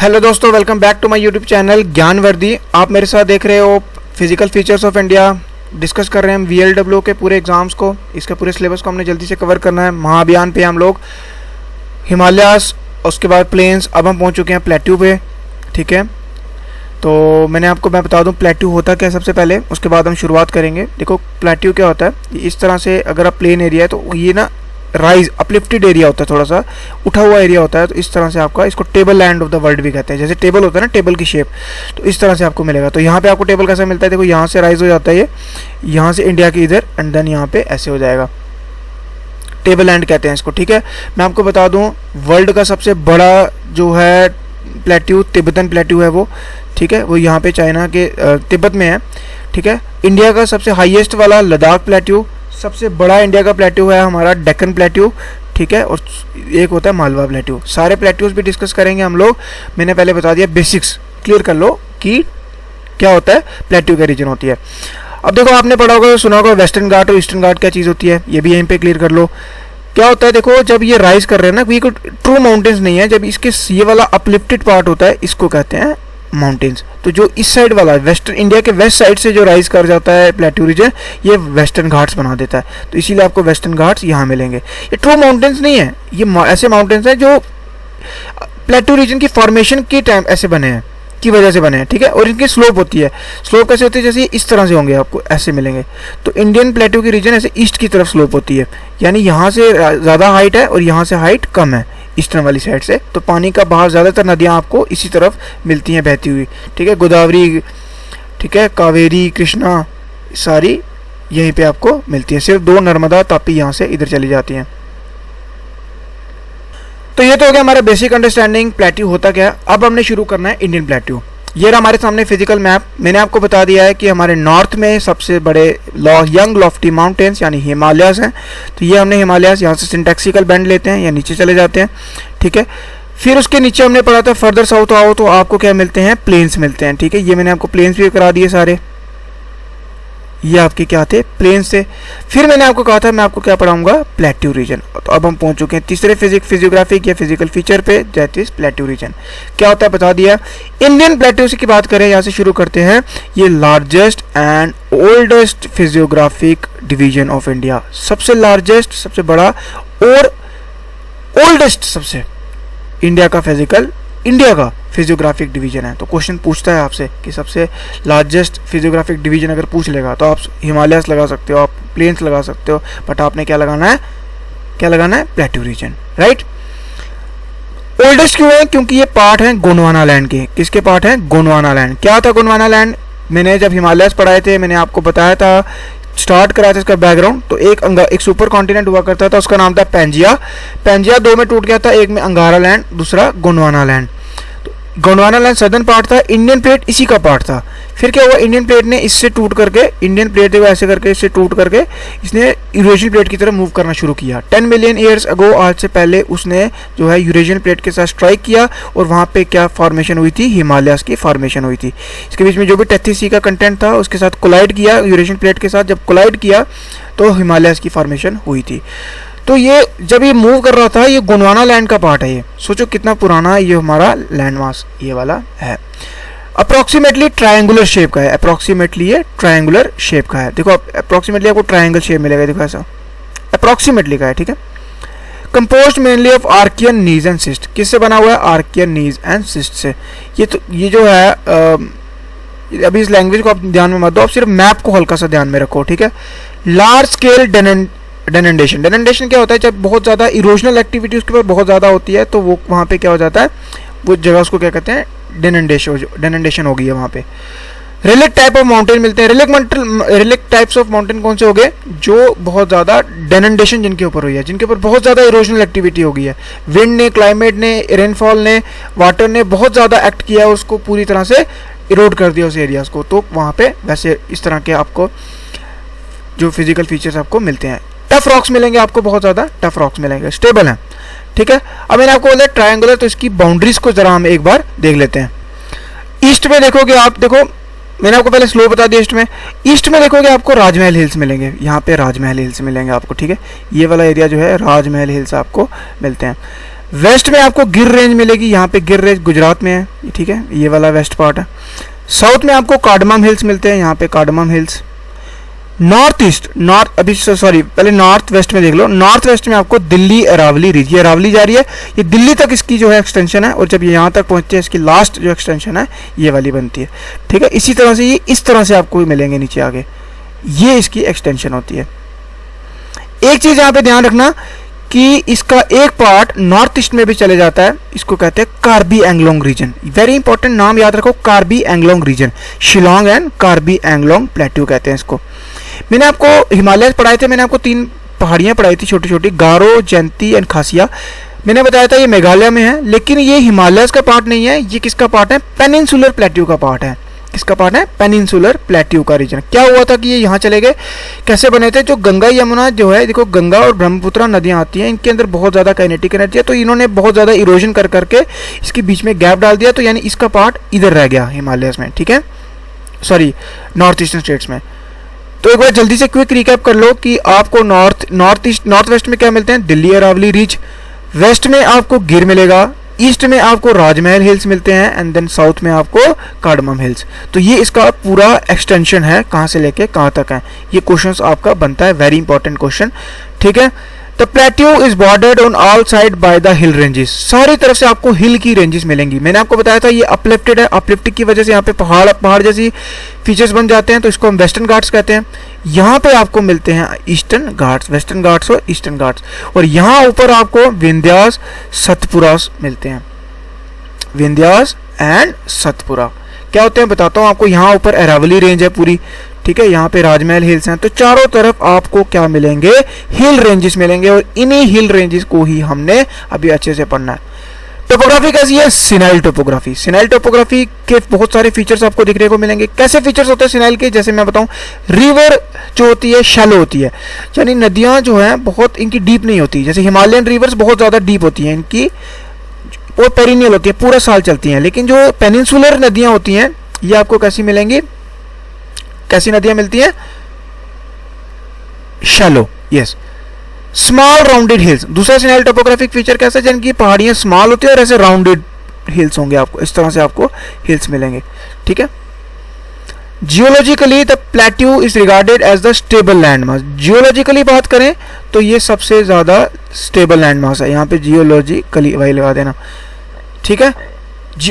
Hello दोस्तों, welcome back to my YouTube channel Gyanvardi. आप मेरे साथ देख रहे हो physical features of India. Discuss कर रहे हैं हम VLW के पूरे एग्जाम्स को, इसके पूरे सिलेबस को हमने जल्दी से कवर करना है। महाअभियान पे हम लोग, हिमालयास, उसके बाद प्लेन्स, अब हम पहुंच चुके हैं प्लेट्यू पे। ठीक है, तो मैं बता दूं प्लेट्यू होता क्या है सबसे पहले, उसके बाद हम शुरुआत करेंगे। देखो प्लेट्यू क्या होता है, इस तरह से अगर आप प्लेन एरिया है तो ये ना राइज अपलिफ्टेड एरिया होता है, थोड़ा सा उठा हुआ एरिया होता है। तो इस तरह से आपका, इसको table land of the world भी कहते हैं। जैसे टेबल होता है ना, टेबल की शेप, तो इस तरह से आपको मिलेगा। तो यहाँ पे आपको टेबल कैसा मिलता है, देखो यहाँ से राइज हो जाता है, ये यहाँ से इंडिया के इधर, एंड देन यहाँ पे ऐसे हो जाएगा। टेबल लैंड कहते हैं इसको। ठीक है, मैं आपको बता दूं वर्ल्ड का सबसे बड़ा जो है प्लेट्यू, तिब्बतन प्लेट्यू है वो। ठीक है, वो यहाँ पे चाइना के तिब्बत में है। ठीक है, इंडिया का सबसे हाईएस्ट वाला लद्दाख प्लेट्यू, सबसे बड़ा इंडिया का प्लेट्यू है हमारा डेक्कन प्लेट्यू। ठीक है, और एक होता है मालवा प्लेट्यू। सारे प्लेट्यूज भी डिस्कस करेंगे हम लोग। मैंने पहले बता दिया, बेसिक्स क्लियर कर लो कि क्या होता है, प्लेट्यू क्या रीजन होती है। अब देखो, आपने पढ़ा होगा, सुना होगा वेस्टर्न घाट और ईस्टर्न घाट क्या चीज़ होती है, ये भी यहीं पे क्लियर कर लो। क्या होता है, देखो जब ये राइज कर रहे हैं ना, ये कोई ट्रू माउंटेन्स नहीं है। जब इसके ये वाला अपलिफ्टेड पार्ट होता है, इसको कहते हैं माउंटेन्स। तो जो इस साइड वाला वेस्टर्न इंडिया के वेस्ट साइड से जो राइज कर जाता है प्लेट्यू रीजन, ये वेस्टर्न घाट्स बना देता है। तो इसीलिए आपको वेस्टर्न घाट्स यहाँ मिलेंगे। ये ट्रू माउंटेन्स नहीं है, ये ऐसे माउंटेन्स हैं जो प्लेट्यू रीजन की फॉर्मेशन के टाइम ऐसे बने हैं, की वजह से बने हैं। ठीक है, और इनकी स्लोप होती है। स्लोप कैसे होती है, जैसे इस तरह से होंगे, आपको ऐसे मिलेंगे। तो इंडियन प्लेट्यू की रीजन ऐसे ईस्ट की तरफ स्लोप होती है, यानी यहाँ से ज़्यादा हाइट है और यहाँ से हाइट कम है ईस्टर्न वाली साइड से। तो पानी का बहाव, ज़्यादातर नदियाँ आपको इसी तरफ मिलती हैं बहती हुई। ठीक है, गोदावरी, ठीक है, कावेरी, कृष्णा, सारी यहीं पे आपको मिलती हैं। सिर्फ दो, नर्मदा, तापी, यहाँ से इधर चली जाती हैं। तो ये तो हो गया हमारा बेसिक अंडरस्टैंडिंग प्लेट्यू होता क्या है। अब हमने शुरू करना है इंडियन प्लेट्यू। ये रहा हमारे सामने फिजिकल मैप। मैंने आपको बता दिया है कि हमारे नॉर्थ में सबसे बड़े यंग लॉफ्टी माउंटेन्स यानी हिमालयास हैं। तो ये हमने हिमालयास, यहाँ से सिंटैक्सिकल बैंड लेते हैं या नीचे चले जाते हैं। ठीक है, फिर उसके नीचे हमने पढ़ा था फर्दर साउथ आओ तो आपको क्या मिलते हैं, प्लेन्स मिलते हैं। ठीक है, ये मैंने आपको प्लेन्स भी करा दिए सारे, ये आपके क्या थे, प्लेन्स थे। फिर मैंने आपको कहा था मैं आपको क्या पढ़ाऊंगा, प्लेट्यू रीजन। तो अब हम पहुंच चुके हैं तीसरे फिजियोग्राफिक या फिजिकल फीचर पे, दैट इज प्लेट्यू रीजन। क्या होता है बता दिया। इंडियन प्लेट्यू की बात करें, यहाँ से शुरू करते हैं। ये largest and oldest physiographic division of India, सबसे लार्जेस्ट, सबसे बड़ा और ओल्डेस्ट सबसे इंडिया का फिजियोग्राफिक डिवीजन है। तो क्वेश्चन पूछता है आपसे कि सबसे लार्जेस्ट फिजियोग्राफिक डिवीजन अगर पूछ लेगा तो आप हिमालयास लगा सकते हो, आप प्लेन्स लगा सकते हो, बट आपने क्या लगाना है, प्लेट्यू रीजन। राइट, ओल्डेस्ट क्यों है, क्योंकि ये पार्ट है गोंडवाना लैंड के। किसके पार्ट है, गोंडवाना लैंड। क्या था गोंडवाना लैंड, मैंने जब हिमालयास पढ़ाए थे मैंने आपको बताया था, स्टार्ट कराया था इसका बैकग्राउंड। तो एक सुपर कॉन्टिनेंट हुआ करता था, उसका नाम था पैंजिया। पैंजिया दो में टूट गया था, एक में अंगारा लैंड, दूसरा Gondwana land. Gondwana land southern part था, इंडियन प्लेट इसी का पार्ट था। फिर क्या हुआ, इंडियन प्लेट ने इससे टूट करके, इंडियन प्लेट देखो ऐसे करके इससे टूट करके इसने यूरेशियन प्लेट की तरफ मूव करना शुरू किया। 10 मिलियन ईयर्स अगो, आज से पहले उसने जो है यूरेशियन प्लेट के साथ स्ट्राइक किया और वहाँ पे क्या फॉर्मेशन हुई थी, हिमालयास की फॉर्मेशन हुई थी। इसके बीच में जो भी टेथी सी का कंटेंट था उसके साथ कोलाइड किया, यूरेशियन प्लेट के साथ जब कोलाइड किया तो हिमालयास की फॉर्मेशन हुई थी। तो ये जब ये मूव कर रहा था, ये गोंडवाना लैंड का पार्ट है। ये सोचो कितना पुराना ये हमारा लैंड मास ये वाला है। अप्रोक्सीमेटली ट्रायंगुलर शेप का है, अप्रोक्सीमेटली ये ट्रायंगुलर शेप का है। देखो अप्रोक्सीमेटली आपको ट्रायंगल शेप मिलेगा, देखो ऐसा अप्रोक्सीमेटली का है। ठीक है, composed mainly of Archean gneiss and schist. किससे बना हुआ है, आर्कियन नीज एंड सिस्ट से। ये जो है अभी इस लैंग्वेज को आप ध्यान में मत दो, आप सिर्फ मैप को हल्का सा ध्यान में रखो। ठीक है, लार्ज स्केल डेनेंडेशन क्या होता है, जब बहुत ज़्यादा इरोजनल एक्टिविटी उसके ऊपर बहुत ज़्यादा होती है तो वो वहाँ पे क्या हो जाता है, वो जगह उसको क्या कहते हैं, डेनेंडेशन हो गई है वहाँ पे। रिलिक टाइप ऑफ माउंटेन मिलते हैं। रिलिक टाइप्स ऑफ माउंटेन कौन से हो गए, जो बहुत ज़्यादा डेनेंडेशन जिनके ऊपर हुई है, जिनके ऊपर बहुत ज़्यादा इरोजनल एक्टिविटी हो गई है। विंड ने, क्लाइमेट ने, रेनफॉल ने, वाटर ने बहुत ज़्यादा एक्ट किया, उसको पूरी तरह से इरोड कर दिया उस एरियाज को। तो वहाँ पे वैसे इस तरह के आपको जो फिजिकल फीचर्स आपको मिलते हैं। टफ रॉक्स मिलेंगे आपको, बहुत ज़्यादा टफ रॉक्स मिलेंगे, स्टेबल हैं। ठीक है, अब मैंने आपको बोला ट्रायंगुलर, तो इसकी बाउंड्रीज को जरा हम एक बार देख लेते हैं। ईस्ट में देखोगे आप, देखो मैंने आपको पहले स्लो बता दिया। ईस्ट में देखोगे आपको राजमहल हिल्स मिलेंगे, यहाँ पे राजमहल हिल्स मिलेंगे आपको। ठीक है, ये वाला एरिया जो है राजमहल हिल्स आपको मिलते हैं। वेस्ट में आपको गिर रेंज मिलेगी, यहाँ पे गिर रेंज गुजरात में है, ठीक है, ये वाला वेस्ट पार्ट है। साउथ में आपको कार्डमम हिल्स मिलते हैं, यहाँ पे cardamom hills. North east, north अभी सॉरी पहले नॉर्थ वेस्ट में देख लो, नॉर्थ वेस्ट में आपको दिल्ली अरावली रीज, ये अरावली जा रही है, ये दिल्ली तक इसकी जो है एक्सटेंशन है, और जब ये यहाँ तक पहुँचती है इसकी लास्ट जो एक्सटेंशन है ये वाली बनती है, ठीक है। इसी तरह से ये इस तरह से आपको मिलेंगे नीचे आगे, ये इसकी एक्सटेंशन होती है। एक चीज़ यहाँ पे ध्यान रखना कि इसका एक पार्ट नॉर्थ ईस्ट में भी चले जाता है, इसको कहते हैं Karbi Anglong region. Very important नाम याद रखो, Karbi Anglong region, Shillong and Karbi Anglong plateau कहते हैं इसको। मैंने आपको हिमालय पढ़ाए थे, मैंने आपको 3 पहाड़ियाँ पढ़ाई थी छोटी छोटी, गारो, जयंती एंड खासिया। मैंने बताया था ये मेघालय में है, लेकिन ये हिमालय का पार्ट नहीं है, ये किसका पार्ट है, पेनिनसुलर प्लेट्यू का पार्ट है। किसका पार्ट है, पेनिनसुलर प्लेट्यू का रीजन। क्या हुआ था कि ये यहाँ चले गए, कैसे बने थे, जो गंगा यमुना जो है, देखो गंगा और ब्रह्मपुत्र नदियाँ आती हैं, इनके अंदर बहुत ज़्यादा काइनेटिक एनर्जी है, तो इन्होंने बहुत ज़्यादा इरोजन कर करके इसके बीच में गैप डाल दिया, तो यानी इसका पार्ट इधर रह गया हिमालय में, ठीक है, सॉरी नॉर्थ ईस्टर्न स्टेट्स में। तो एक बार जल्दी से क्विक रिकैप कर लो कि आपको नॉर्थ वेस्ट में क्या मिलते हैं, दिल्ली अरावली रीच, वेस्ट में आपको गिर मिलेगा, ईस्ट में आपको राजमहल हिल्स मिलते हैं, एंड देन साउथ में आपको कार्डमम हिल्स। तो ये इसका पूरा एक्सटेंशन है, कहाँ से लेके कहाँ तक है, ये क्वेश्चंस आपका बनता है, वेरी इंपॉर्टेंट क्वेश्चन, ठीक है। The plateau is bordered on all side by the hill ranges, सारी तरफ से आपको हिल की रेंजेस मिलेंगी। मैंने आपको बताया था ये अपलिफ्टेड है, अपलिफ्टिंग की वजह से यहाँ पे पहाड़ जैसी फीचर्स बन जाते हैं, तो इसको हम वेस्टर्न घाट्स कहते हैं। यहाँ पे आपको मिलते हैं ईस्टर्न घाट्स, वेस्टर्न घाट्स और ईस्टर्न घाट्स, और यहाँ ऊपर आपको विंध्यास सतपुरास मिलते हैं, विंध्यास एंड सतपुरा क्या होते हैं बताता हूँ आपको। यहाँ ऊपर अरावली रेंज है पूरी, ठीक है, यहाँ पे राजमहल हिल्स हैं, तो चारों तरफ आपको क्या मिलेंगे, हिल रेंजेस मिलेंगे, और इन्हीं हिल रेंजेस को ही हमने अभी अच्छे से पढ़ना है। टोपोग्राफी कैसी है, सिनाइल टोपोग्राफी। सिनाइल टोपोग्राफी के बहुत सारे फीचर्स आपको दिखने को मिलेंगे। कैसे फीचर्स होते हैं सिनाइल के, जैसे मैं बताऊं, रिवर जो होती है शैलो होती है, यानी नदियां जो हैं बहुत इनकी डीप नहीं होती, जैसे हिमालयन रिवर्स बहुत ज़्यादा डीप होती हैं इनकी, वो पेरिनियल होती है, पूरा साल चलती हैं। लेकिन जो पेनिनसुलर नदियां होती हैं ये आपको कैसी मिलेंगी, कैसी नदियां मिलती हैं, shallow, yes. Small rounded hills, दूसरा सिनाइल टोपोग्राफिक फीचर कैसा है, जिनकी पहाड़ियां स्मॉल होती है और ऐसे राउंडेड हिल्स होंगे, आपको इस तरह से आपको हिल्स मिलेंगे, ठीक है। Geologically the plateau is regarded as the stable land mass. Geologically बात करें तो ये सबसे ज़्यादा स्टेबल लैंड मास है, यहाँ पे जियोलॉजिकली वही लगा देना, ठीक है।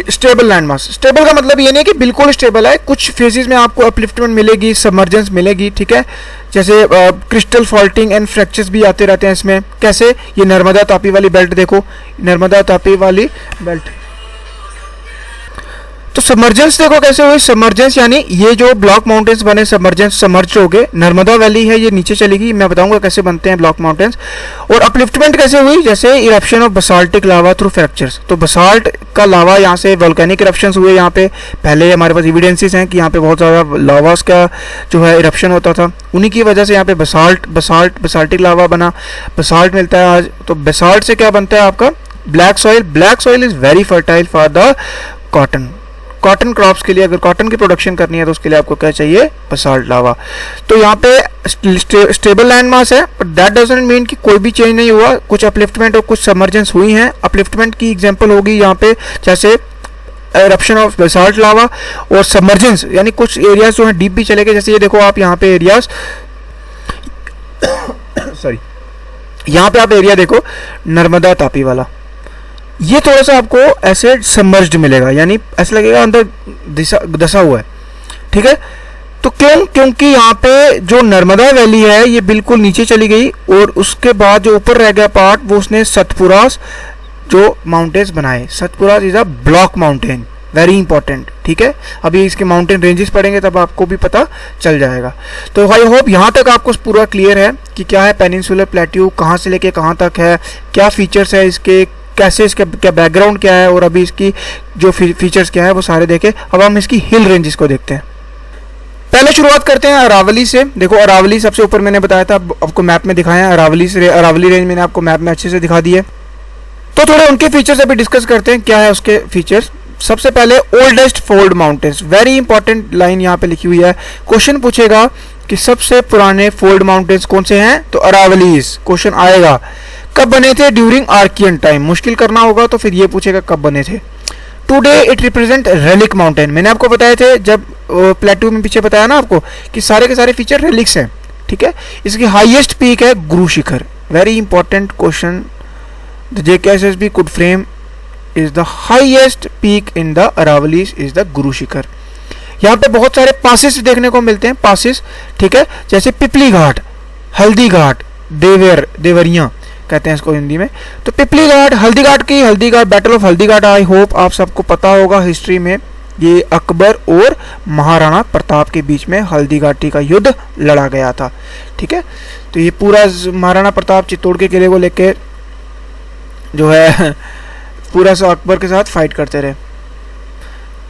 स्टेबल लैंड मास, स्टेबल का मतलब ये नहीं कि बिल्कुल स्टेबल है, कुछ फेजेस में आपको अपलिफ्टमेंट मिलेगी, सबमर्जेंस मिलेगी, ठीक है, जैसे क्रिस्टल फॉल्टिंग एंड फ्रैक्चर्स भी आते रहते हैं इसमें। कैसे, ये नर्मदा तापी वाली बेल्ट देखो, नर्मदा तापी वाली बेल्ट, तो सबमर्जेंस देखो कैसे हुई, सबमर्जेंस यानी ये जो ब्लॉक माउंटेन्स बने सबमर्जेंस सबमर्ज हो गए, नर्मदा वैली है ये नीचे चलेगी, मैं बताऊंगा कैसे बनते हैं ब्लॉक माउंटेन्स। और अपलिफ्टमेंट कैसे हुई, जैसे eruption of basaltic lava through fractures, तो बसाल्ट का लावा यहाँ से वोल्केनिक इरप्शंस हुए, यहाँ पे पहले हमारे पास एविडेंसेस हैं कि यहाँ पे बहुत ज़्यादा लावास का जो है इरप्शन होता था, उन्हीं की वजह से यहाँ पे बसाल्टिक लावा बना, बसाल्ट मिलता है आज। तो बसाल्ट से क्या बनता है आपका, black soil. Black soil is very fertile for the cotton crops के लिए, अगर कॉटन की प्रोडक्शन करनी है तो उसके लिए आपको क्या चाहिए, बसाल्ट लावा। तो यहाँ पे स्टेबल लैंड मास है, बट दैट डजंट मीन कि कोई भी चेंज नहीं हुआ, कुछ अपलिफ्टमेंट और कुछ सबमर्जेंस हुई हैं। अपलिफ्टमेंट की एग्जांपल होगी यहाँ पे जैसे एरप्शन ऑफ बसाल्ट लावा, और सबमर्जेंस यानी कुछ एरियाज जो हैं डीप भी चले गए, जैसे ये देखो आप यहाँ पे एरियाज सॉरी, यहाँ पे आप एरिया देखो नर्मदा तापी वाला, ये थोड़ा सा आपको ऐसे सबमर्ज्ड मिलेगा, यानी ऐसा लगेगा अंदर दसा हुआ है, ठीक है। तो क्योंकि यहाँ पे जो नर्मदा वैली है ये बिल्कुल नीचे चली गई, और उसके बाद जो ऊपर रह गया पार्ट वो उसने सतपुरास जो माउंटेन्स बनाए। Satpuras is a block mountain, very important, ठीक है। अभी इसके माउंटेन रेंजेस पढ़ेंगे तब आपको भी पता चल जाएगा। तो आई होप यहाँ तक आपको पूरा क्लियर है कि क्या है पेनिनसुलर प्लेट्यू, कहाँ से लेके कहाँ तक है, क्या फीचर्स है इसके, कैसे इसका क्या बैकग्राउंड क्या है, और अभी इसकी जो फीचर्स क्या है वो सारे देखे। अब हम इसकी हिल रेंजेस को देखते हैं। पहले शुरुआत करते हैं अरावली से। देखो अरावली सबसे ऊपर मैंने बताया था, आपको मैप में दिखाया है, अरावली रेंज मैंने आपको मैप में अच्छे से दिखा दी है। तो थोड़े उनके फीचर्स अभी डिस्कस करते हैं, क्या है उसके फीचर्स। सबसे पहले oldest fold mountains, very important line यहाँ पे लिखी हुई है। क्वेश्चन पूछेगा कि सबसे पुराने फोल्ड माउंटेन्स कौन से हैं, तो अरावलीज क्वेश्चन आएगा। कब बने थे? During Archean time. मुश्किल करना होगा तो फिर ये पूछेगा कब बने थे। Today it represent relic mountain. मैंने आपको बताए थे जब प्लेटू में पीछे बताया ना आपको कि सारे के सारे फीचर रेलिक्स हैं, ठीक है। इसकी हाईएस्ट पीक है Guru Shikhar. Very important question, the JKSSB could frame is the highest peak in the Aravallis is the Guru Shikhar. यहाँ पे बहुत सारे पासिस देखने को मिलते हैं, पासिस, ठीक है, जैसे पिपली घाट, हल्दी घाट, देवरिया कहते हैं इसको हिंदी में। तो पिपली घाट, हल्दी घाट, बैटल ऑफ हल्दी घाट, आई होप आप सबको पता होगा हिस्ट्री में, ये अकबर और महाराणा प्रताप के बीच में हल्दी घाटी का युद्ध लड़ा गया था, ठीक है। तो ये पूरा महाराणा प्रताप चित्तौड़ के किले को लेके जो है पूरा सा अकबर के साथ फाइट करते रहे,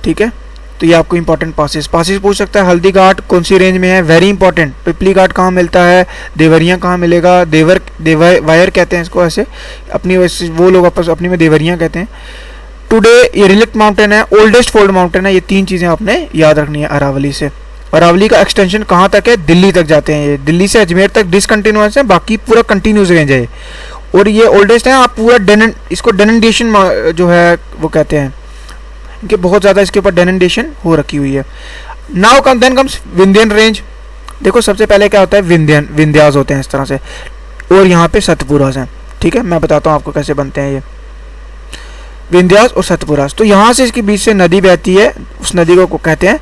ठीक है। तो ये आपको इंपॉर्टेंट पासिस पूछ सकता है। हल्दी घाट कौन सी रेंज में है? Very important. पिपली घाट कहाँ मिलता है? देवरिया कहाँ मिलेगा? वायर कहते हैं इसको, ऐसे अपनी वो लोग आपस अपनी में देवरिया कहते हैं। टुडे ये रिलिक्ट माउंटेन है, ओल्डेस्ट फोल्ड माउंटेन है। ये 3 चीज़ें आपने याद रखनी है अरावली से। अरावली का एक्सटेंशन कहाँ तक है? दिल्ली तक जाते हैं। ये दिल्ली से अजमेर तक डिसकंटिन्यूअस है, बाकी पूरा कंटिन्यूस रेंज है। और ये ओल्डेस्ट है। आप पूरा इसको डेनडेशन जो है वो कहते हैं, इनके बहुत ज़्यादा इसके ऊपर डेनडेशन हो रखी हुई है। Now then comes Vindhyan range. देखो सबसे पहले क्या होता है? विंध्यास होते हैं इस तरह से, और यहाँ पे सतपुरास हैं, ठीक है। मैं बताता हूँ आपको कैसे बनते हैं ये विंध्यास और सतपुरास। तो यहाँ से इसके बीच से नदी बहती है, उस नदी को कहते हैं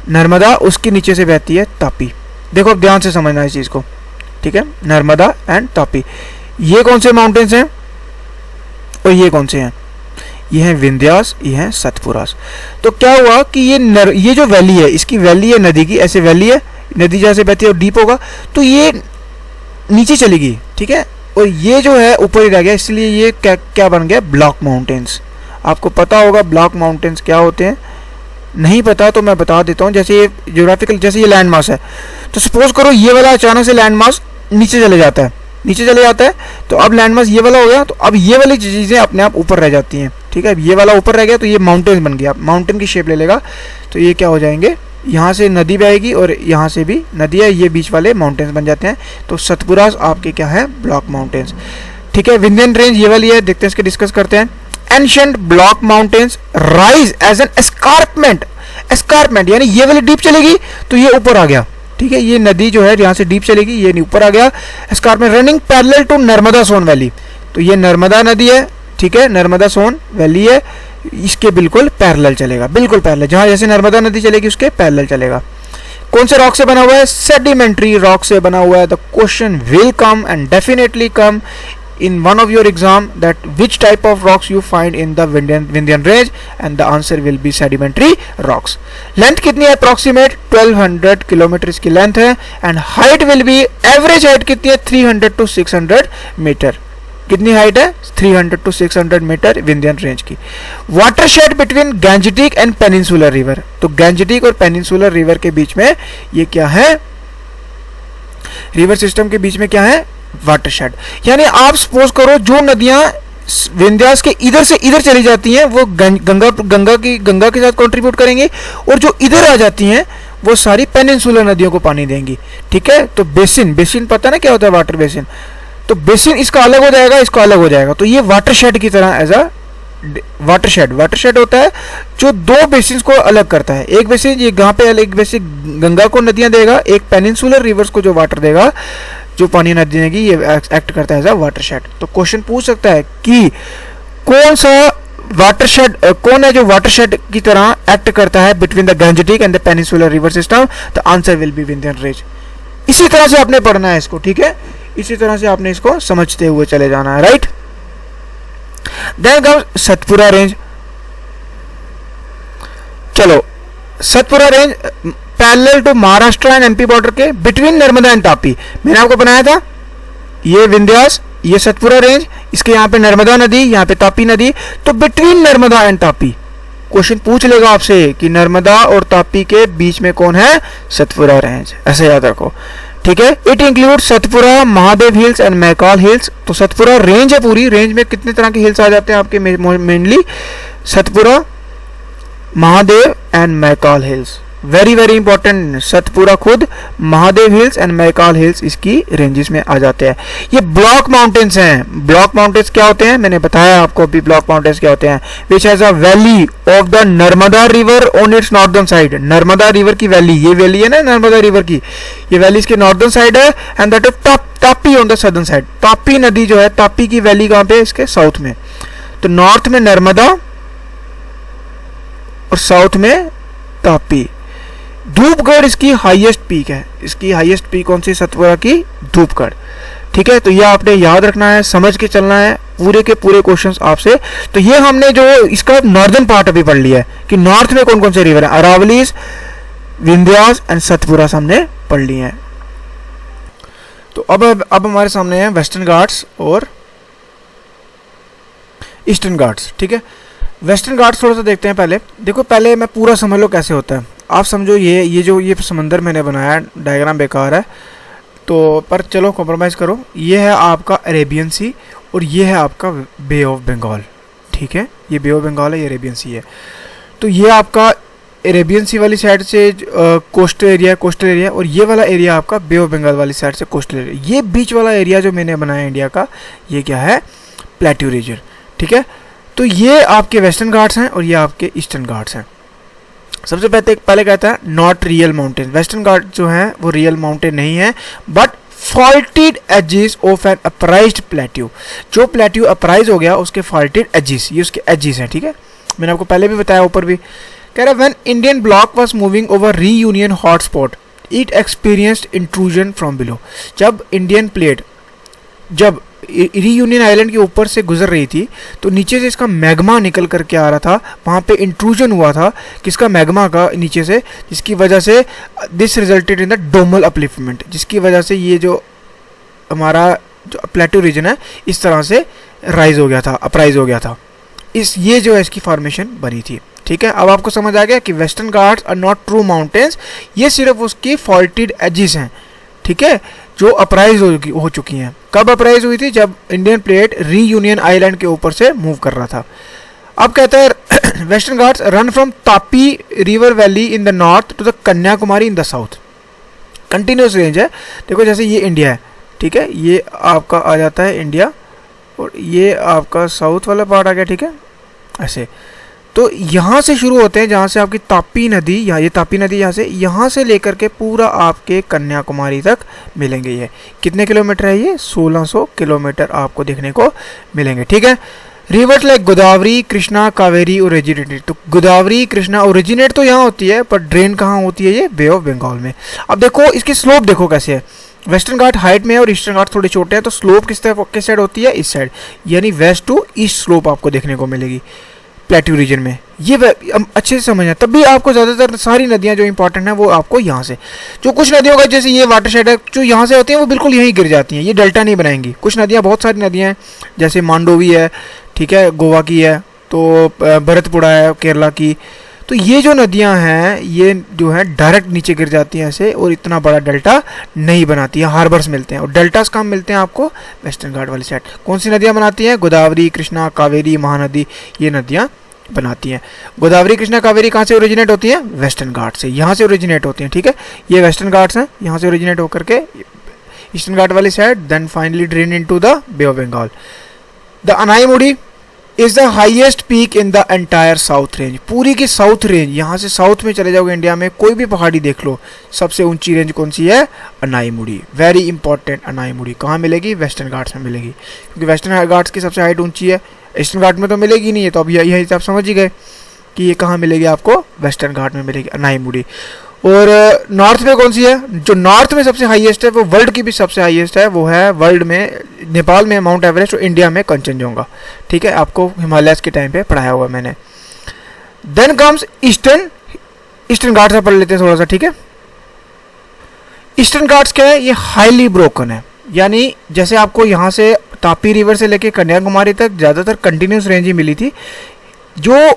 नर्मदा, उसके नीचे से बहती है तापी। देखो अब ध्यान से समझना इस चीज़ को, ठीक है। नर्मदा एंड तापी, ये कौन से माउंटेन्स हैं और ये कौन से हैं? ये है विंध्यास, ये है सतपुरास। तो क्या हुआ कि ये जो वैली है, इसकी वैली है नदी की, ऐसे वैली है, नदी जैसे बहती है और डीप होगा, तो ये नीचे चली गई, ठीक है। और ये जो है ऊपर ही रह गया, इसलिए ये क्या बन गया? Block mountains. आपको पता होगा ब्लॉक माउंटेन्स क्या होते हैं? नहीं पता तो मैं बता देता हूँ। जैसे ये ज्योग्राफिकल, जैसे ये लैंड मास है, तो सपोज करो ये वाला अचानक से लैंड मास नीचे चले जाता है, तो अब लैंड मास ये वाला हो गया, तो अब ये वाली चीज़ें अपने आप ऊपर रह जाती हैं, ठीक है। ये वाला ऊपर रह गया तो ये माउंटेन बन गया, माउंटेन की शेप ले लेगा। तो ये क्या हो जाएंगे? यहाँ से नदी बहेगी और यहाँ से भी नदी है, ये बीच वाले माउंटेन्स बन जाते हैं। तो सतपुरास आपके क्या है? ब्लॉक माउंटेन्स, ठीक है। विंध्यन रेंज ये वाली है, देखते हैं इसके डिस्कस करते हैं। Ancient block mountains rise as an escarpment, यानी ये वाली डीप चलेगी तो ये ऊपर आ गया, ठीक है। ये नदी जो है यहाँ से डीप चलेगी, ये ऊपर आ गया। Escarpment running parallel to Narmada Son valley, तो ये नर्मदा नदी है, ठीक है, नर्मदा सोन वैली है, इसके बिल्कुल पैरेलल चलेगा, बिल्कुल पैरेलल, जहाँ जैसे नर्मदा नदी चलेगी उसके पैरेलल चलेगा। कौन से रॉक से बना हुआ है? सेडिमेंट्री रॉक से बना हुआ है। The question will come and definitely come in one of your exam that which type of rocks you find in the Vindhyan range, and the answer will be sedimentary rocks. Length कितनी है? approximate 1200 kilometre इसकी length है, and height will be, average height कितनी है? 300 to 600 metre. कितनी height है? 300 to 600 metre Vindhyan range की। Watershed between Gangetic and peninsular river, तो गैंजेटिक और पेनिनसुलर रिवर के बीच में ये क्या है? रिवर सिस्टम के बीच में क्या है? वाटरशेड। यानी आप सपोज करो जो नदियां विंध्यास के इधर से इधर चली जाती हैं वो गंगा के साथ कंट्रीब्यूट करेंगी, और जो इधर आ जाती हैं वो सारी पेनिनसुलर नदियों को पानी देंगी, ठीक है। तो बेसिन पता ना क्या होता है? Water basin. तो बेसिन इसका अलग हो जाएगा, इसका अलग हो जाएगा, तो ये वाटरशेड की तरह एज अ वाटरशेड होता है जो 2 बेसिन को अलग करता है। एक बेसिन ये यहाँ पे, एक बेसिन गंगा को नदियां देगा, एक पेनिनसुलर रिवर्स को जो वाटर देगा, जो पानी नदी देगी, ये एक्ट करता है एज अ वाटरशेड। तो क्वेश्चन पूछ सकता है कि कौन सा वाटरशेड, कौन है जो वाटरशेड की तरह एक्ट करता है between the Gangetic and the peninsular river system? The answer will be Vindhyan range. इसी तरह से आपने पढ़ना है इसको, ठीक है, इसी तरह से आपने इसको समझते हुए चले जाना है, right. Then comes Satpura range. चलो, Satpura range parallel to Maharashtra and MP border के, बिटवीन नर्मदा एंड तापी। मैंने आपको बनाया था ये विंध्यास, ये सतपुरा रेंज, इसके यहाँ पे नर्मदा नदी, यहाँ पे तापी नदी, तो between Narmada and Tapi question पूछ लेगा आपसे कि नर्मदा और तापी के बीच में कौन है? सतपुरा रेंज, ऐसे याद रखो, ठीक है। It include Satpura, Mahadev hills and Maikal hills. तो सतपुरा रेंज है, पूरी रेंज में कितने तरह के हिल्स आ जाते हैं आपके? Mainly Satpura, Mahadev and Maikal hills, very very important, Satpura खुद, Mahadev hills and Maikal hills इसकी रेंजेस में आ जाते हैं। ये ब्लॉक माउंटेन्स हैं। ब्लॉक माउंटेन्स क्या होते हैं, मैंने बताया आपको अभी ब्लॉक माउंटेन्स क्या होते हैं। Which has a valley of the Narmada river on it's northern side. Narmada river की वैली, ये वैली है ना नर्मदा रिवर की, ये वैली इसके नॉर्दर्न साइड है। And that is Tapi on the southern side. Tapi नदी जो है, तापी की वैली कहाँ पे, इसके साउथ में। तो नॉर्थ में नर्मदा और साउथ में तापी। धूपगढ़ इसकी हाईएस्ट पीक है। इसकी हाईएस्ट पीक कौन सी, सतपुरा की धूपगढ़। ठीक है, तो ये आपने याद रखना है, समझ के चलना है पूरे के पूरे क्वेश्चंस आपसे। तो ये हमने जो इसका नॉर्दर्न पार्ट अभी पढ़ लिया है कि नॉर्थ में कौन कौन से रिवर है, अरावलीज, विंध्यास एंड सतपुरा हमने पढ़ लिए हैं। तो अब हमारे सामने है वेस्टर्न घाट्स और ईस्टर्न घाट्स। ठीक है, वेस्टर्न घाट्स थोड़ा सा देखते हैं पहले। देखो पहले मैं पूरा समझ लो कैसे होता है। आप समझो ये समंदर मैंने बनाया, डायग्राम बेकार है तो, पर चलो कॉम्प्रोमाइज़ करो। ये है आपका अरेबियन सी और ये है आपका बे ऑफ बंगाल। ठीक है, ये बे ऑफ बंगाल है, ये अरेबियन सी है। तो ये आपका अरेबियन सी वाली साइड से कोस्टल एरिया और ये वाला एरिया आपका बे ऑफ बंगाल वाली साइड से कोस्टल एरिया। ये बीच वाला एरिया जो मैंने बनाया इंडिया का, ये क्या है, प्लेट्यू रीजन। ठीक है, तो ये आपके वेस्टर्न घाट्स हैं और ये आपके ईस्टर्न घाट्स हैं। सबसे पहले कहता है not real mountain. Western Ghat जो है वो रियल माउंटेन नहीं है, but faulted edges of an upraised plateau. जो प्लेट्यू अपराइज हो गया उसके फॉल्टेड एजेस, ये उसके एजेस हैं। ठीक है, मैंने आपको पहले भी बताया, ऊपर भी कह रहा है when Indian block was moving over reunion hotspot it experienced intrusion from below. जब इंडियन प्लेट जब रीयूनियन आइलैंड के ऊपर से गुजर रही थी तो नीचे से इसका मैग्मा निकल करके आ रहा था, वहाँ पे इंट्रूजन हुआ था किसका, मैग्मा का नीचे से, जिसकी वजह से this resulted in the domal upliftment, जिसकी वजह से ये जो हमारा जो प्लेट्यू रीजन है इस तरह से राइज हो गया था, अपराइज हो गया था। ये जो है इसकी फॉर्मेशन बनी थी। ठीक है, अब आपको समझ आ गया कि western Ghats are not true mountains, ये सिर्फ उसकी फॉल्टेड एजेस हैं। ठीक है, जो अपराइज हो चुकी हैं। कब अपराइज हुई थी, जब इंडियन प्लेट रीयूनियन आइलैंड के ऊपर से मूव कर रहा था। अब कहता है western Ghats run from Tapi river valley in the north to the Kanyakumari in the south. Continuous range है। देखो जैसे ये इंडिया है, ठीक है, ये आपका आ जाता है इंडिया और ये आपका साउथ वाला पार्ट आ गया। ठीक है, ऐसे तो यहाँ से शुरू होते हैं, जहाँ से आपकी तापी नदी, ये तापी नदी यहाँ से लेकर के पूरा आपके कन्याकुमारी तक मिलेंगे। ये कितने किलोमीटर है, ये 1600 किलोमीटर आपको देखने को मिलेंगे। ठीक है, reverse like Godavari, Krishna, Kaveri originate. तो गोदावरी, कृष्णा ओरिजिनेट तो यहाँ होती है, पर ड्रेन कहाँ होती है, ये बे ऑफ बंगाल में। अब देखो इसकी स्लोप देखो कैसे है। वेस्टर्न घाट हाइट में है और ईस्टर्न घाट थोड़े छोटे हैं, तो स्लोप किस साइड होती है, इस साइड, यानी वेस्ट टू ईस्ट स्लोप आपको देखने को मिलेगी प्लेट्यू रीजन में। ये अच्छे से समझना, तब भी आपको ज़्यादातर सारी नदियाँ जो इंपॉर्टेंट हैं वो आपको यहाँ से, जो कुछ नदियों का जैसे ये वाटरशेड है जो यहाँ से होती हैं वो बिल्कुल यहीं गिर जाती हैं, ये डेल्टा नहीं बनाएंगी। कुछ नदियाँ, बहुत सारी नदियाँ हैं, जैसे मांडोवी है, ठीक है, गोवा की है, तो भरतपुड़ा है केरला की। तो ये जो नदियाँ हैं ये जो है डायरेक्ट नीचे गिर जाती हैं ऐसे, और इतना बड़ा डेल्टा नहीं बनाती है, हार्बर्स मिलते हैं। और डेल्टास कहाँ मिलते हैं आपको, वेस्टर्न घाट वाली साइड। कौन सी नदियाँ बनाती हैं, गोदावरी, कृष्णा, कावेरी, महानदी, ये नदियाँ बनाती हैं। गोदावरी, कृष्णा, कावेरी कहाँ से ओरिजिनेट होती हैं, वेस्टर्न घाट से, यहाँ से ओरिजिनेट होती हैं। ठीक है, ये वेस्टर्न घाट्स हैं, यहाँ से ओरिजिनेट होकर के ईस्टर्न घाट वाली side, then finally drain into the bay of Bengal. The Anaimudi is the highest peak in the entire south range. पूरी की साउथ रेंज, यहाँ से साउथ में चले जाओगे इंडिया में, कोई भी पहाड़ी देख लो, सबसे ऊंची रेंज कौन सी है, अनाईमुड़ी। वेरी इंपॉर्टेंट, अनाईमुड़ी कहाँ मिलेगी, वेस्टर्न घाट्स में मिलेगी, क्योंकि वेस्टर्न घाट्स की सबसे हाइट ऊंची है, ईस्टर्न घाट में तो मिलेगी नहीं है। तो अब यही आप समझ ही गए कि ये कहाँ मिलेगी आपको, वेस्टर्न घाट में मिलेगी अनाईमुड़ी। और नॉर्थ में कौन सी है, जो नॉर्थ में सबसे हाईएस्ट है, वो वर्ल्ड की भी सबसे हाईएस्ट है, वो है वर्ल्ड में, नेपाल में माउंट एवरेस्ट और इंडिया में कंचनजंगा। ठीक है, आपको हिमालयस के टाइम पे पढ़ाया हुआ मैंने। देन कम्स ईस्टर्न घाट से पढ़ लेते हैं थोड़ा सा। ठीक है, ईस्टर्न घाट्स क्या है, ये हाईली ब्रोकन है, यानी जैसे आपको यहाँ से तापी रिवर से लेके कन्याकुमारी तक ज़्यादातर कंटिन्यूस रेंज ही मिली थी। जो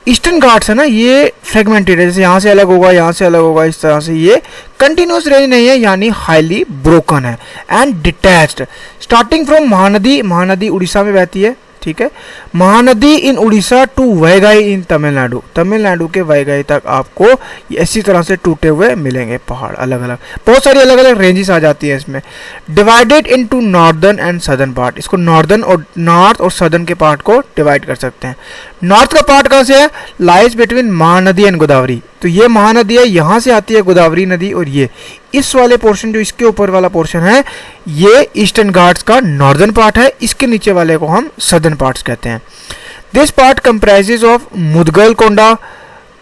ईस्टर्न घाट्स है ना, ये फ्रेगमेंटेड है, जैसे यहाँ से अलग होगा, यहाँ से अलग होगा, इस तरह से ये कंटिन्यूस रेंज नहीं है, यानी हाईली ब्रोकन है and detached. Starting from Mahanadi, Mahanadi Orissa में बहती है, ठीक है। महानदी इन उड़ीसा टू वैगाई इन तमिलनाडु, तमिलनाडु के वैगाई तक आपको इसी तरह से टूटे हुए मिलेंगे पहाड़, अलग अलग बहुत सारी अलग अलग रेंजेस आ जाती है इसमें। Divided into northern and southern part, इसको नॉर्थ और सदर्न के पार्ट को डिवाइड कर सकते हैं। नॉर्थ का पार्ट कहाँ से है, lies between Mahanadi and Godavari, तो ये महानदी है, यहाँ से आती है गोदावरी नदी, और ये इस वाले पोर्शन जो इसके ऊपर वाला पोर्शन है ये ईस्टर्न घाट्स का नॉर्दर्न पार्ट है, इसके नीचे वाले को हम सदर्न पार्ट्स कहते हैं। This part comprises of Mudgal Konda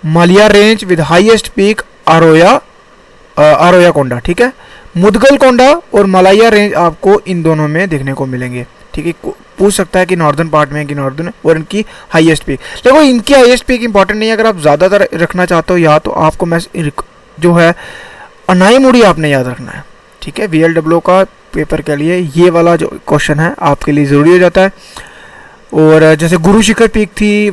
Malia range with highest peak Aroya Konda, ठीक है। मुदगल कोंडा और मलाया रेंज आपको इन दोनों में देखने को मिलेंगे, ठीक है। पूछ सकता है कि नॉर्दर्न पार्ट में है कि नॉर्दर्न, और इनकी हाईएस्ट पीक, देखो इनकी हाईएस्ट पीक इंपॉर्टेंट नहीं है, अगर आप ज़्यादातर रखना चाहते हो या तो आपको मैं जो है अनाईमुड़ी आपने याद रखना है, ठीक है। VLW का पेपर के लिए ये वाला जो क्वेश्चन है आपके लिए ज़रूरी हो जाता है। और जैसे गुरु शिखर पीक थी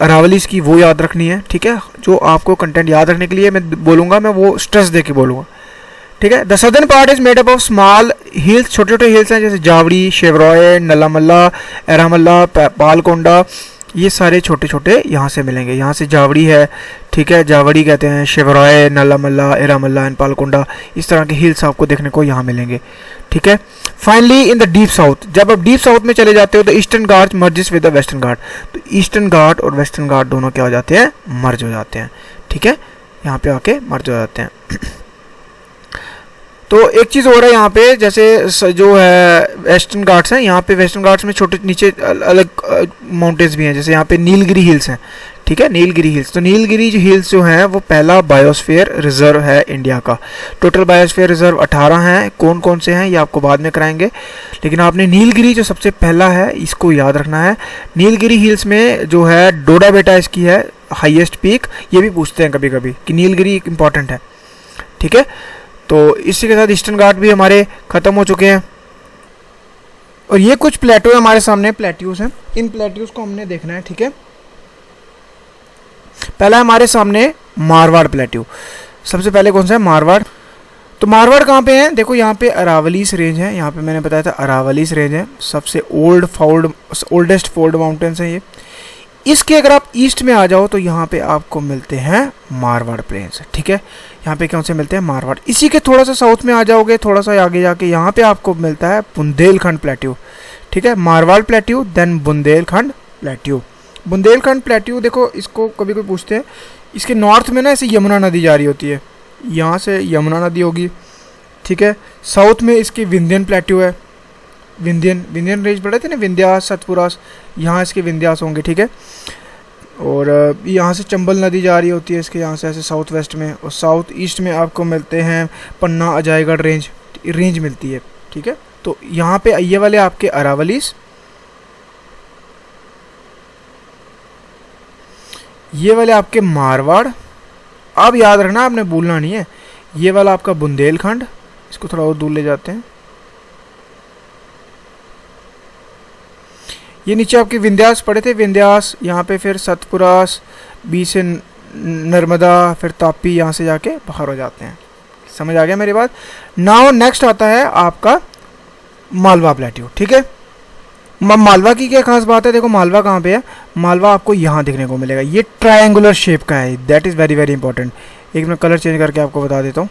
अरावलीज की, वो याद रखनी है, ठीक है। जो आपको कंटेंट याद रखने के लिए मैं बोलूँगा, मैं वो स्ट्रेस दे के बोलूँगा, ठीक है। The southern part is made up of small hills, छोटे छोटे हिल्स हैं जैसे जावड़ी, शेवरॉय, नलामल्ला, एरामल्ला, पालकोंडा, ये सारे छोटे छोटे यहाँ से मिलेंगे। यहाँ से जावड़ी है, ठीक है, जावड़ी कहते हैं, शेवरॉय, नलामल्ला, एरामल्ला एंड पालकोंडा, इस तरह के हिल्स आपको देखने को यहाँ मिलेंगे, ठीक है। Finally in the deep south, जब आप डीप साउथ में चले जाते हो तो eastern Ghat merges with the western Ghat, तो ईस्टर्न घाट और वेस्टर्न घाट दोनों क्या हो जाते हैं, मर्ज हो जाते हैं, ठीक है, यहाँ पे आके मर्ज हो जाते हैं। तो एक चीज़ हो रहा है यहाँ पे, जैसे जो है वेस्टर्न घाट्स हैं, यहाँ पे वेस्टर्न घाट्स में छोटे नीचे अलग माउंटेन्स भी हैं, जैसे यहाँ पे नीलगिरी हिल्स हैं, ठीक है, नीलगिरी हिल्स। तो नीलगिरी हिल्स जो हैं वो पहला बायोस्फीयर रिजर्व है इंडिया का। टोटल बायोस्फीयर रिजर्व 18 हैं, कौन कौन से हैं ये आपको बाद में कराएंगे, लेकिन आपने नीलगिरी जो सबसे पहला है इसको याद रखना है। नीलगिरी हिल्स में जो है डोडा बेटा इसकी है हाईएस्ट पीक, ये भी पूछते हैं कभी कभी कि नीलगिरी इंपॉर्टेंट है, ठीक है। तो इसी के साथ ईस्टर्न घाट भी हमारे ख़त्म हो चुके हैं, और ये कुछ प्लेटो हमारे सामने प्लेट्यूज हैं, इन प्लेट्यूज को हमने देखना है, ठीक है। पहला हमारे सामने मारवाड़ प्लेट्यू, सबसे पहले कौन सा है, मारवाड़। तो मारवाड़ कहाँ पे है, देखो यहाँ पे अरावलीज रेंज है, यहाँ पे मैंने बताया था अरावलीज रेंज है, सबसे ओल्डेस्ट फोल्ड माउंटेन्स हैं ये। इसके अगर आप ईस्ट में आ जाओ तो यहाँ पे आपको मिलते हैं मारवाड़ प्लेन्स, ठीक है। यहाँ पे कौन से मिलते हैं, मारवाड़। इसी के थोड़ा सा साउथ में आ जाओगे, थोड़ा सा आगे जाके यहाँ पे आपको मिलता है बुंदेलखंड प्लेट्यू, ठीक है। Marwar plateau then Bundelkhand plateau. Bundelkhand plateau देखो इसको कभी कोई पूछते हैं, इसके नॉर्थ में ना ऐसे यमुना नदी जारी होती है, यहाँ से यमुना नदी होगी, ठीक है। साउथ में इसकी विंध्यन प्लेट्यू है, विंध्यन रेंज पड़े थे ना, विंध्यास, सतपुरास, यहाँ इसके विंध्यास होंगे, ठीक है। और यहाँ से चंबल नदी जा रही होती है इसके यहाँ से ऐसे साउथ वेस्ट में, और साउथ ईस्ट में आपको मिलते हैं पन्ना, अजयगढ़ रेंज मिलती है, ठीक है। तो यहाँ पे ये वाले आपके अरावलीज, ये वाले आपके मारवाड़, अब याद रखना आपने भूलना नहीं है, ये वाला आपका बुंदेलखंड, इसको थोड़ा और दूर ले जाते हैं, ये नीचे आपके विंध्यास पड़े थे, विंध्यास, यहाँ पे फिर सतपुरास, बी से नर्मदा, फिर तापी, यहाँ से जाके बाहर हो जाते हैं। समझ आ गया मेरी बात। नाउ नेक्स्ट आता है आपका मालवा प्लेट्यू, ठीक है। मालवा की क्या खास बात है, देखो मालवा कहाँ पे है, मालवा आपको यहाँ देखने को मिलेगा, ये ट्रायंगुलर शेप का है, that is very very important. एक मैं कलर चेंज करके आपको बता देता हूँ,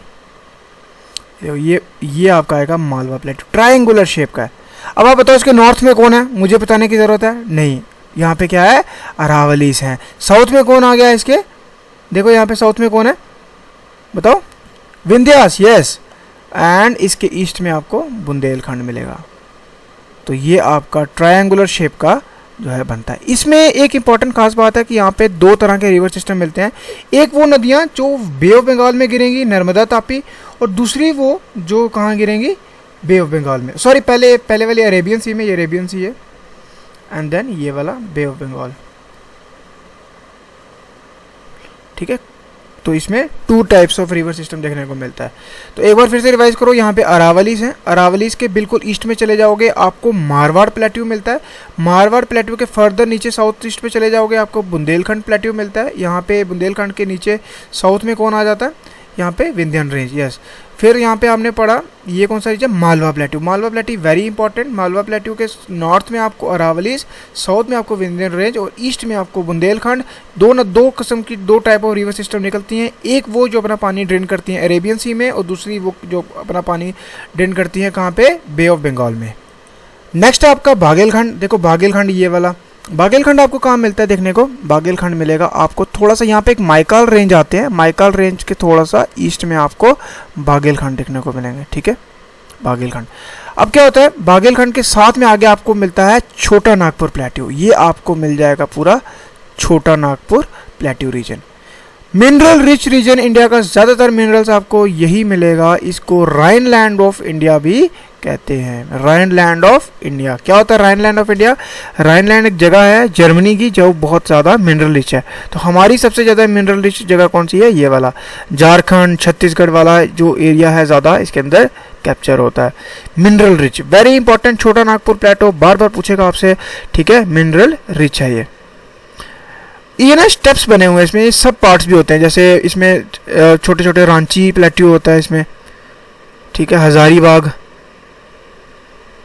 ये आपका आएगा मालवा प्लेट्यू, ट्रायंगुलर शेप का है। अब आप बताओ इसके नॉर्थ में कौन है, मुझे बताने की ज़रूरत है नहीं, यहाँ पे क्या है, अरावलीज हैं। साउथ में कौन आ गया इसके, देखो यहाँ पे साउथ में कौन है, बताओ, विंध्यास, यस, एंड इसके ईस्ट में आपको बुंदेलखंड मिलेगा। तो ये आपका ट्रायंगुलर शेप का जो है बनता है। इसमें एक इंपॉर्टेंट खास बात है कि यहाँ पे दो तरह के रिवर सिस्टम मिलते हैं, एक वो नदियाँ जो बे ऑफ बंगाल में गिरेंगी, नर्मदा तापी, और दूसरी वो जो कहाँ गिरेंगी, बे ऑफ बंगाल में, सॉरी पहले वाली अरेबियन सी में, ये अरेबियन सी है, एंड देन ये वाला बे ऑफ बंगाल, ठीक है। तो इसमें 2 टाइप्स ऑफ रिवर सिस्टम देखने को मिलता है। तो एक बार फिर से रिवाइज करो, यहाँ पे अरावलीज हैं, अरावलीज के बिल्कुल ईस्ट में चले जाओगे आपको मारवाड़ प्लेट्यू मिलता है, मारवाड़ प्लेट्यू के फर्दर नीचे साउथ ईस्ट में चले जाओगे आपको बुंदेलखंड प्लेट्यू मिलता है। यहाँ पे बुंदेलखंड के नीचे साउथ में कौन आ जाता है, यहाँ पे विंध्यन रेंज, यस। फिर यहाँ पे आपने पढ़ा ये कौन सा region, Malwa plateau. Malwa plateau very important. Malwa plateau के नॉर्थ में आपको अरावलीज, साउथ में आपको विंध्य रेंज और ईस्ट में आपको बुंदेलखंड। दो किस्म की, दो टाइप ऑफ रिवर सिस्टम निकलती हैं। एक वो जो अपना पानी ड्रेन करती हैं अरेबियन सी में, और दूसरी वो जो अपना पानी ड्रेन करती हैं कहाँ पे, बे ऑफ बंगाल में। नेक्स्ट है आपका बागेलखंड। देखो बागेलखंड ये वाला, बागेलखंड आपको कहाँ मिलता है देखने को, बागेलखंड मिलेगा आपको थोड़ा सा यहाँ पे एक माइकाल रेंज आते हैं, माइकाल रेंज के थोड़ा सा ईस्ट में आपको बागेलखंड देखने को मिलेंगे, ठीक है, बागेलखंड। अब क्या होता है, बागेलखंड के साथ में आगे आपको मिलता है छोटा नागपुर प्लेट्यू। ये आपको मिल जाएगा पूरा छोटा Nagpur plateau region. Mineral rich region, India का ज़्यादातर मिनरल्स आपको यही मिलेगा। इसको राइनलैंड ऑफ इंडिया भी कहते हैं, राइनलैंड ऑफ इंडिया। क्या होता है राइनलैंड ऑफ इंडिया, राइनलैंड एक जगह है जर्मनी की जो बहुत ज़्यादा मिनरल रिच है। तो हमारी सबसे ज़्यादा मिनरल रिच जगह कौन सी है, ये वाला झारखंड छत्तीसगढ़ वाला जो एरिया है ज़्यादा इसके अंदर कैप्चर होता है। मिनरल रिच वेरी इंपॉर्टेंट, छोटा नागपुर प्लेटो बार बार पूछेगा आपसे, ठीक है, मिनरल रिच है ये ना स्टेप्स बने हुए हैं इसमें, ये सब पार्ट्स भी होते हैं। जैसे इसमें छोटे छोटे रांची प्लेट्यू होता है इसमें, ठीक है, हजारीबाग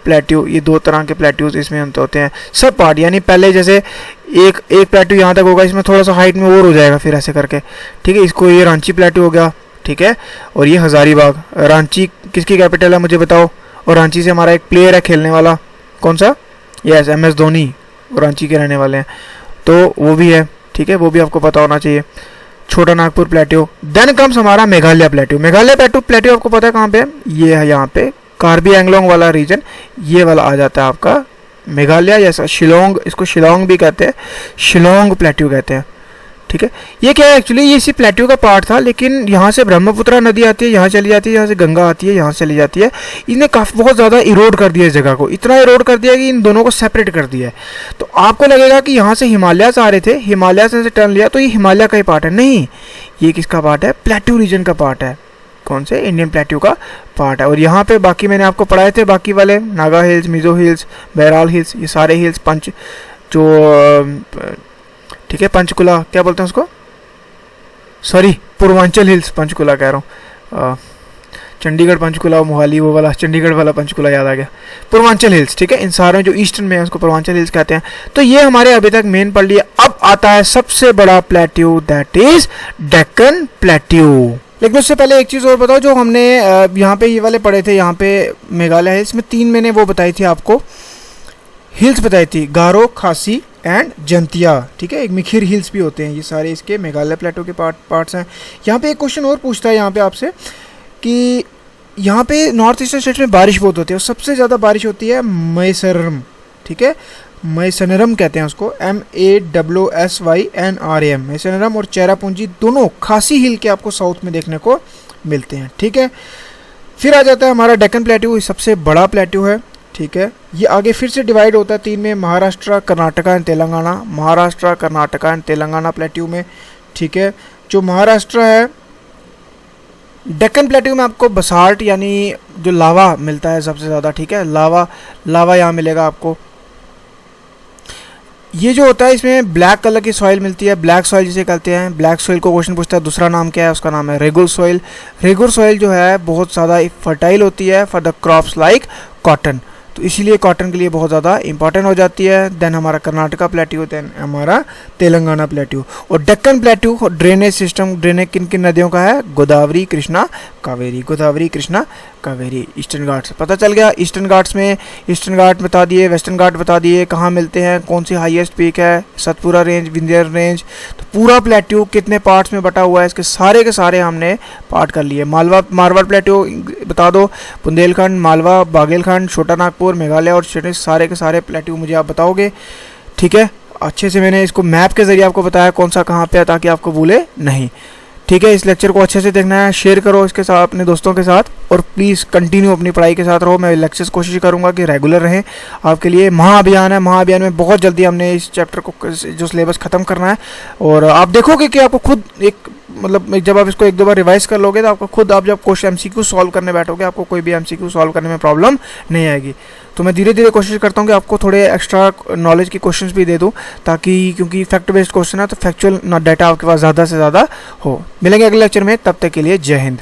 प्लेट्यू, ये दो तरह के प्लेट्यूज इसमें हम होते हैं। सब पार्ट यानी पहले जैसे एक प्लेट्यू यहाँ तक होगा, इसमें थोड़ा सा हाइट में और हो जाएगा फिर ऐसे करके, ठीक है। इसको ये रांची प्लेट्यू हो गया, ठीक है, और ये हजारीबाग। रांची किसकी कैपिटल है मुझे बताओ, और रांची से हमारा एक प्लेयर है खेलने वाला, कौन सा, यस MS धोनी, रांची के रहने वाले हैं, तो वो भी है, ठीक है, वो भी आपको पता होना चाहिए। छोटा नागपुर प्लेट्यू। देन कम्स हमारा मेघालय प्लेट्यू। मेघालय प्लेट्यू आपको पता है कहाँ पे है, ये है यहाँ पे कार्बी एंगलोंग वाला रीजन, ये वाला आ जाता है आपका मेघालय, जैसा शिलोंग, इसको शिलोंग भी कहते हैं, शिलोंग प्लेट्यू कहते हैं, ठीक है। ये क्या है एक्चुअली, ये इसी प्लेट्यू का पार्ट था, लेकिन यहाँ से ब्रह्मपुत्र नदी आती है, यहाँ चली जाती है, यहाँ से गंगा आती है, यहाँ से चली जाती है। इन्हें काफ़ी बहुत ज़्यादा इरोड कर दिया इस जगह को, इतना इरोड कर दिया कि इन दोनों को सेपरेट कर दिया है। तो आपको लगेगा कि यहाँ से हिमालयाज आ रहे थे, हिमालय से टर्न लिया तो ये हिमालय का ही पार्ट है, नहीं, ये किसका पार्ट है, प्लेट्यू रीजन का पार्ट है। कौन से, इंडियन प्लेट्यू का पार्ट है। और यहाँ पे बाकी मैंने आपको पढ़ाए थे बाकी वाले, नागा हिल्स, मिजो हिल्स, बहराल हिल्स, ये सारे हिल्स, ठीक है, पंचकुला क्या बोलते हैं उसको, सॉरी पूर्वांचल हिल्स, पंचकुला कह रहा हूँ, चंडीगढ़ पंचकुला, मोहाली वो वाला, चंडीगढ़ वाला पंचकुला याद आ गया, पूर्वांचल हिल्स, ठीक है। इन सारों जो ईस्टर्न में है उसको पूर्वांचल हिल्स कहते हैं। तो ये हमारे अभी तक मेन पढ़ लिया। अब आता है सबसे बड़ा plateau, that is Deccan plateau. लेकिन उससे पहले एक चीज़ और बताओ, जो हमने यहाँ पे ये वाले पढ़े थे, यहाँ पे मेघालय हिल्स में 3 मैंने वो बताई थी आपको, हिल्स बताई थी, गारो, खासी एंड जंतिया, ठीक है। एक मिखिर हिल्स भी होते हैं, ये सारे इसके मेघालय प्लेटो के पार्ट्स हैं। यहाँ पे एक क्वेश्चन और पूछता है यहाँ पे आपसे कि यहाँ पे नॉर्थ ईस्टर्न स्टेट में बारिश बहुत होती है, और सबसे ज़्यादा बारिश होती है मैसरम, ठीक है, मैसनरम कहते हैं उसको, MASSYNRAM, मैसनरम और चेरापूंजी दोनों खासी हिल के आपको साउथ में देखने को मिलते हैं, ठीक है। फिर आ जाता है हमारा डेक्कन प्लेट्यू, सबसे बड़ा प्लेट्यू है, ठीक है। ये आगे फिर से डिवाइड होता है 3 में, Maharashtra, Karnataka and Telangana, Maharashtra, Karnataka and Telangana plateau में, ठीक है। जो महाराष्ट्र है, डेक्कन प्लेट्यू में आपको बसाल्ट यानी जो लावा मिलता है सबसे ज़्यादा, ठीक है, लावा यहाँ मिलेगा आपको। ये जो होता है इसमें ब्लैक कलर की सॉइल मिलती है, ब्लैक सॉइल जिसे कहते हैं। ब्लैक सॉइल को क्वेश्चन पूछता है, दूसरा नाम क्या है, उसका नाम है रेगुल सॉइल। रेगुल सॉइल जो है बहुत ज़्यादा फर्टाइल होती है for the crops like cotton, तो इसीलिए कॉटन के लिए बहुत ज़्यादा इंपॉर्टेंट हो जाती है। देन हमारा कर्नाटका प्लेट्यू, देन हमारा तेलंगाना प्लेट्यू। और Deccan plateau drainage system, drainage किन किन नदियों का है, गोदावरी, कृष्णा, कावेरी, गोदावरी, कृष्णा, कावेरी। ईस्टर्न घाट्स पता चल गया, ईस्टर्न घाट्स में ईस्टर्न घाट बता दिए, वेस्टर्न घाट बता दिए, कहाँ मिलते हैं, कौन सी हाईएस्ट पीक है, सतपुरा रेंज, विंध्य रेंज। तो पूरा प्लेट्यू कितने पार्ट्स में बटा हुआ है, इसके सारे के सारे हमने पार्ट कर लिए। मारवाड़ प्लेट्यू बता दो, बुंदेलखंड, मालवा, बागेलखंड, छोटा नागपुर, मेघालय और सारे के सारे प्लेट्यू मुझे आप बताओगे, ठीक है। अच्छे से मैंने इसको मैप के जरिए आपको बताया कौन सा कहाँ पे है, ताकि आपको भूले नहीं, ठीक है। इस लेक्चर को अच्छे से देखना है, शेयर करो इसके साथ अपने दोस्तों के साथ, और प्लीज़ कंटिन्यू अपनी पढ़ाई के साथ रहो। मैं लेक्चर्स कोशिश करूंगा कि रेगुलर रहें आपके लिए। महाअभियान है, महाअभियान में बहुत जल्दी हमने इस चैप्टर को जो सिलेबस ख़त्म करना है, और आप देखोगे कि आपको खुद एक मतलब जब आप इसको 1-2 बार रिवाइज कर लोगे तो आपको खुद, आप जब क्वेश्चन MCQ सॉल्व करने बैठोगे, आपको कोई भी MCQ सॉल्व करने में प्रॉब्लम नहीं आएगी। तो मैं धीरे धीरे कोशिश करता हूँ कि आपको थोड़े एक्स्ट्रा नॉलेज की क्वेश्चंस भी दे दूँ, ताकि क्योंकि फैक्ट बेस्ड क्वेश्चन है तो फैक्चुअल डाटा आपके पास ज़्यादा से ज़्यादा हो। मिलेंगे अगले लेक्चर में, तब तक के लिए जय हिंद।